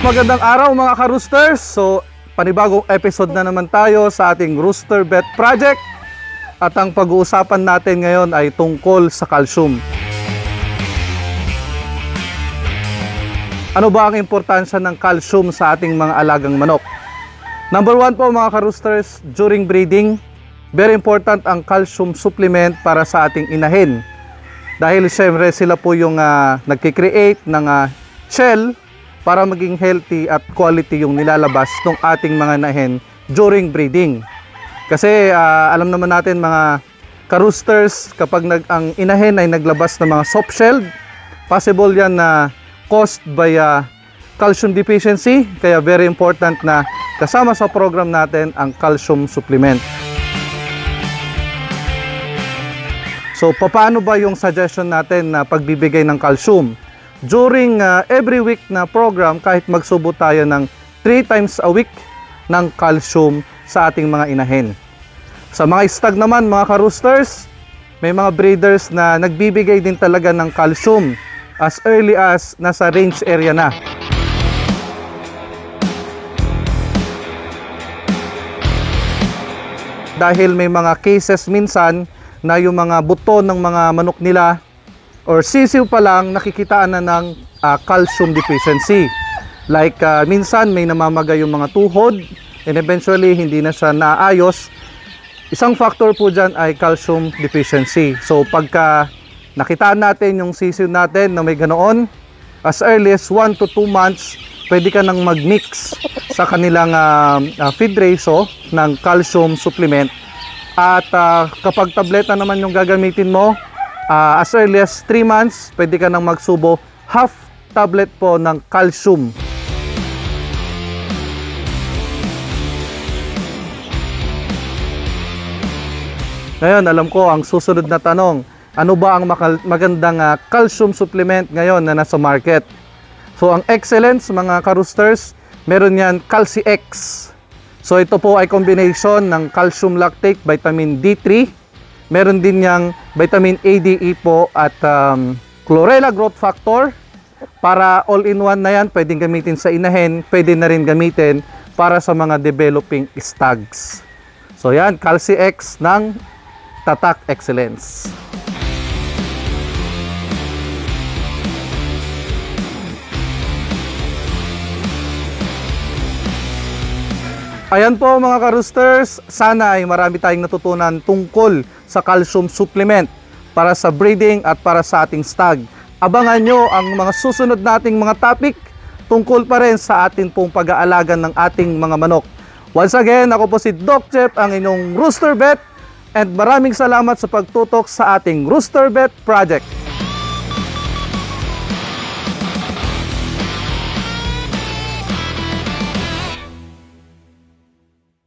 Magandang araw mga ka-roosters. So, panibagong episode na naman tayo sa ating Rooster Bet Project. At ang pag-uusapan natin ngayon ay tungkol sa calcium. Ano ba ang importansya ng calcium sa ating mga alagang manok? Number 1 po mga ka-roosters, during breeding, very important ang calcium supplement para sa ating inahin. Dahil siyempre sila po yung nagkikreate ng shell para maging healthy at quality yung nilalabas ng ating mga inahin during breeding. Kasi alam naman natin mga ka-roosters, kapag ang inahin ay naglabas ng mga soft shell, possible yan na caused by calcium deficiency. Kaya very important na kasama sa program natin ang calcium supplement. So, paano ba yung suggestion natin na pagbibigay ng calcium? During every week na program, kahit magsubo tayo ng 3 times a week ng calcium sa ating mga inahin. Sa mga stag naman, mga ka-roosters, may mga breeders na nagbibigay din talaga ng calcium as early as nasa range area na. Dahil may mga cases minsan na yung mga buto ng mga manok nila or sisiw pa lang nakikitaan na ng calcium deficiency. Like minsan may namamagay yung mga tuhod and eventually hindi na siya naayos. Isang factor po dyan ay calcium deficiency. So pagka nakitaan natin yung sisiw natin na may ganoon, as early as 1 to 2 months, pwede ka nang mag-mix sa kanilang feed ratio ng calcium supplement. At kapag tableta naman yung gagamitin mo, as early as 3 months, pwede ka nang magsubo half tablet po ng calcium. Ngayon, alam ko ang susunod na tanong, ano ba ang magandang calcium supplement ngayon na nasa market? So, ang Excellence, mga ka-roosters, meron yan Calci-X. So, ito po ay combination ng calcium lactate, vitamin D3. Meron din yang vitamin A, D, E po at chlorella growth factor. Para all-in-one na yan, pwedeng gamitin sa inahin, pwede na rin gamitin para sa mga developing stags. So, yan, Calci-X ng Tatak Excellence. Ayan po mga ka-roosters, sana ay marami tayong natutunan tungkol sa calcium supplement para sa breeding at para sa ating stag. Abangan nyo ang mga susunod nating mga topic tungkol pa rin sa ating pong pag-aalaga ng ating mga manok. Once again, ako po si Doc Jeff, ang inyong Rooster Bet, and maraming salamat sa pagtutok sa ating Rooster Bet Project.